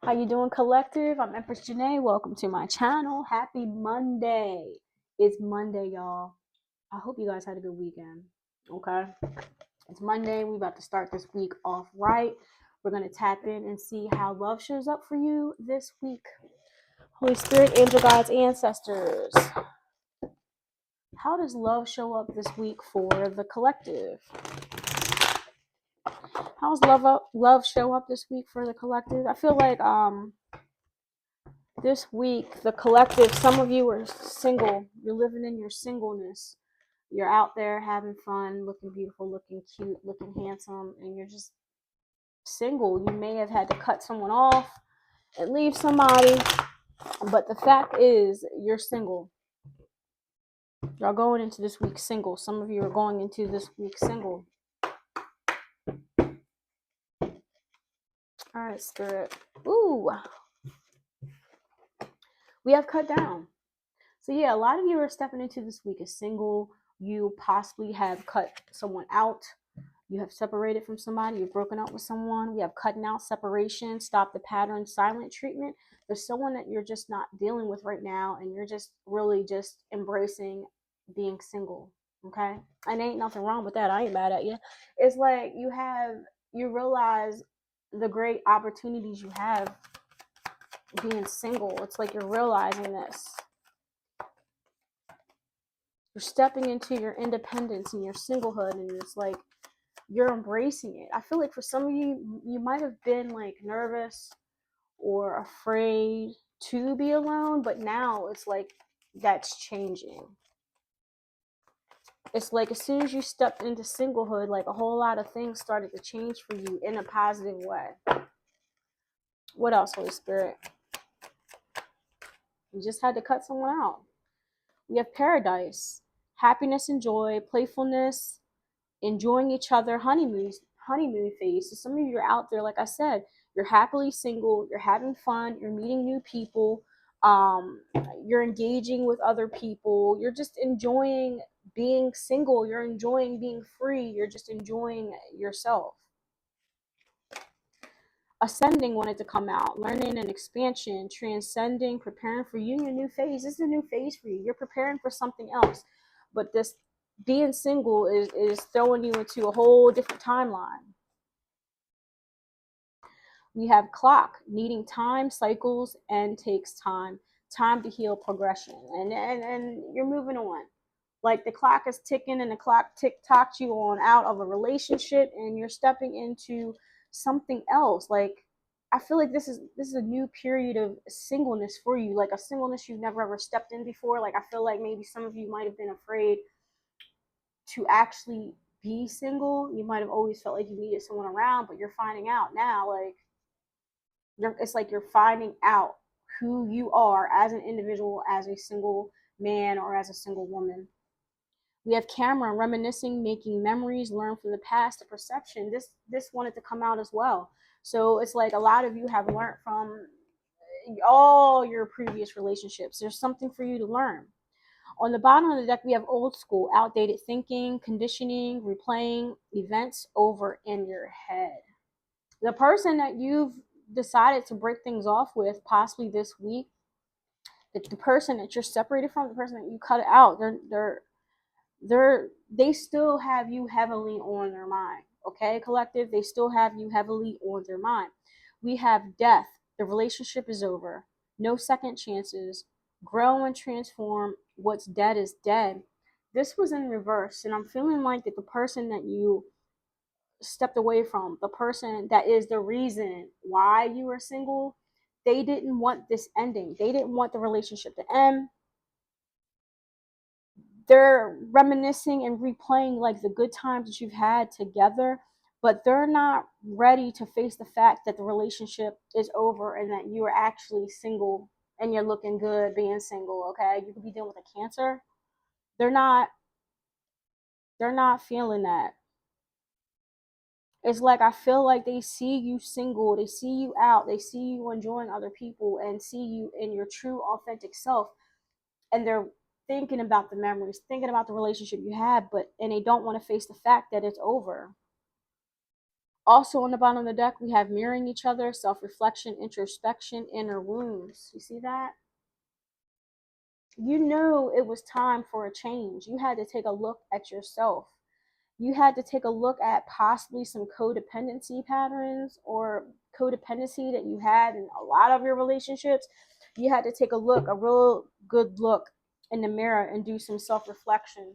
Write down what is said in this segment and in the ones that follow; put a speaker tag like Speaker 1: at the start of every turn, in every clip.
Speaker 1: How you doing, collective? I'm Empress Janae. Welcome to my channel. Happy Monday. It's Monday, y'all. I hope you guys had a good weekend. Okay. It's Monday. We about to start this week off right. We're going to tap in and see how love shows up for you this week. Holy Spirit, angel guides, ancestors. How does love show up this week for the collective? How's love show up this week for the collective? I feel like this week, the collective, some of you are single. You're living in your singleness. You're out there having fun, looking beautiful, looking cute, looking handsome, and you're just single. You may have had to cut someone off and leave somebody, but the fact is, you're single. Y'all going into this week single. Some of you are going into this week single. All right, Spirit. Ooh. We have cut down. So yeah, a lot of you are stepping into this week as single. You possibly have cut someone out. You have separated from somebody. You've broken up with someone. We have cutting out, separation, stop the pattern, silent treatment. There's someone that you're just not dealing with right now, and you're just really just embracing being single. Okay, and ain't nothing wrong with that. I ain't mad at you. It's like you realize the great opportunities you have being single. It's like you're realizing this. You're stepping into your independence and your singlehood, and it's like you're embracing it. I feel like for some of you, you might have been like nervous or afraid to be alone, but now it's like that's changing. It's like as soon as you stepped into singlehood, like a whole lot of things started to change for you in a positive way. What else, Holy Spirit? You just had to cut someone out. We have paradise, happiness and joy, playfulness, enjoying each other, honeymoon phase. So some of you are out there, like I said, you're happily single, you're having fun, you're meeting new people, you're engaging with other people, you're just enjoying being single, you're enjoying being free, you're just enjoying yourself. Ascending wanted to come out, learning and expansion, transcending, preparing for you in your new phase. This is a new phase for you. You're preparing for something else. But this being single is throwing you into a whole different timeline. We have clock, needing time, cycles, and takes time. Time to heal, progression. And you're moving on. Like the clock is ticking and the clock tick-tocked you on out of a relationship, and you're stepping into something else. Like I feel like this is a new period of singleness for you, like a singleness you've never ever stepped in before. Like I feel like maybe some of you might have been afraid to actually be single. You might have always felt like you needed someone around, but you're finding out now, like it's like you're finding out who you are as an individual, as a single man or as a single woman. We have camera, reminiscing, making memories, learn from the past, the perception. This wanted to come out as well. So it's like a lot of you have learned from all your previous relationships. There's something for you to learn. On the bottom of the deck, we have old school, outdated thinking, conditioning, replaying events over in your head. The person that you've decided to break things off with, possibly this week, the person that you're separated from, the person that you cut out, they still have you heavily on their mind. Okay, collective, they still have you heavily on their mind. We have death. The relationship is over. No second chances. Grow and transform. What's dead is dead. This was in reverse, and I'm feeling like that the person that you stepped away from, the person that is the reason why you were single, they didn't want this ending. They didn't want the relationship to end. They're reminiscing and replaying like the good times that you've had together, but they're not ready to face the fact that the relationship is over and that you are actually single and you're looking good being single. Okay, you could be dealing with a cancer. They're not they're not feeling that. It's like I feel like they see you single, they see you out, they see you enjoying other people and see you in your true authentic self, and they're thinking about the memories, thinking about the relationship you had, but and they don't want to face the fact that it's over. Also on the bottom of the deck, we have mirroring each other, self-reflection, introspection, inner wounds. You see that? You knew it was time for a change. You had to take a look at yourself. You had to take a look at possibly some codependency patterns or codependency that you had in a lot of your relationships. You had to take a look, a real good look in the mirror and do some self-reflection.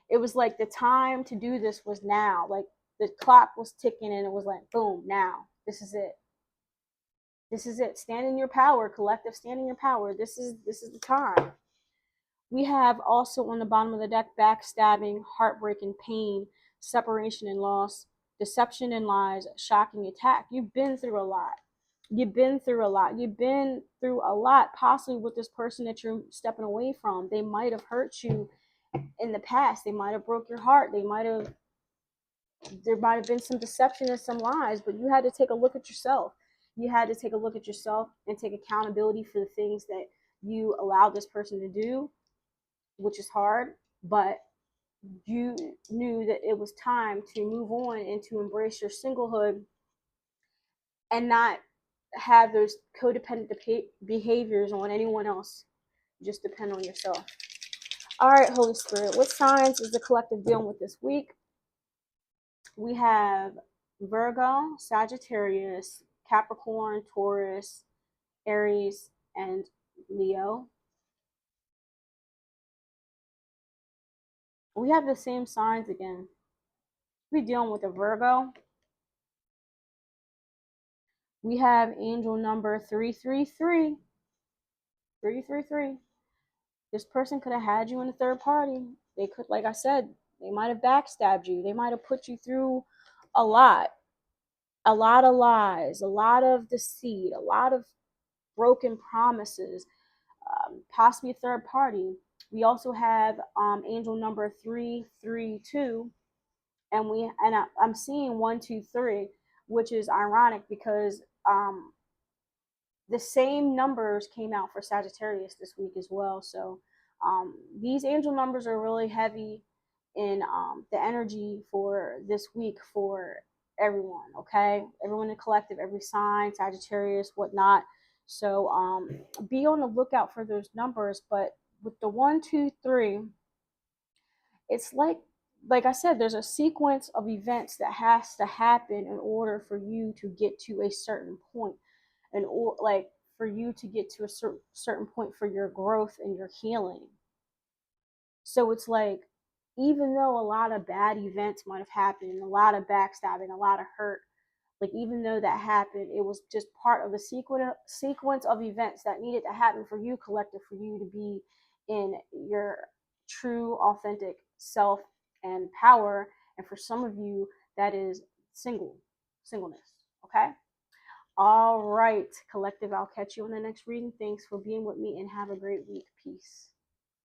Speaker 1: It was like the time to do this was now. Like the clock was ticking and it was like, boom, now. This is it. This is it. Stand in your power, collective, stand in your power. This is the time. We have also on the bottom of the deck backstabbing, heartbreak and pain, separation and loss, deception and lies, shocking attack. You've been through a lot. You've been through a lot. You've been through a lot, possibly with this person that you're stepping away from. They might have hurt you in the past. They might have broke your heart. There might have been some deception and some lies, but you had to take a look at yourself. You had to take a look at yourself and take accountability for the things that you allowed this person to do, which is hard, but you knew that it was time to move on and to embrace your singlehood and not have those codependent behaviors on anyone else. Just depend on yourself. All right, Holy Spirit, what signs is the collective dealing with this week? We have Virgo, Sagittarius, Capricorn, Taurus, Aries, and Leo. We have the same signs again. We're dealing with a Virgo. We have angel number 333. 333. This person could have had you in a third party. They could, like I said, they might have backstabbed you. They might have put you through a lot of lies, a lot of deceit, a lot of broken promises, possibly a third party. We also have angel number 332, I'm seeing 123, which is ironic because the same numbers came out for Sagittarius this week as well. So these angel numbers are really heavy in the energy for this week for everyone, okay? Everyone in the collective, every sign, Sagittarius, whatnot. So be on the lookout for those numbers. But with the 123, it's like I said, there's a sequence of events that has to happen in order for you to get to a certain point and or like for you to get to a certain point for your growth and your healing. So it's like, even though a lot of bad events might have happened, a lot of backstabbing, a lot of hurt, like even though that happened, it was just part of the sequence of events that needed to happen for you, collective, for you to be in your true, authentic self and power. And for some of you, that is singleness. Okay. All right, collective. I'll catch you in the next reading. Thanks for being with me and have a great week. Peace.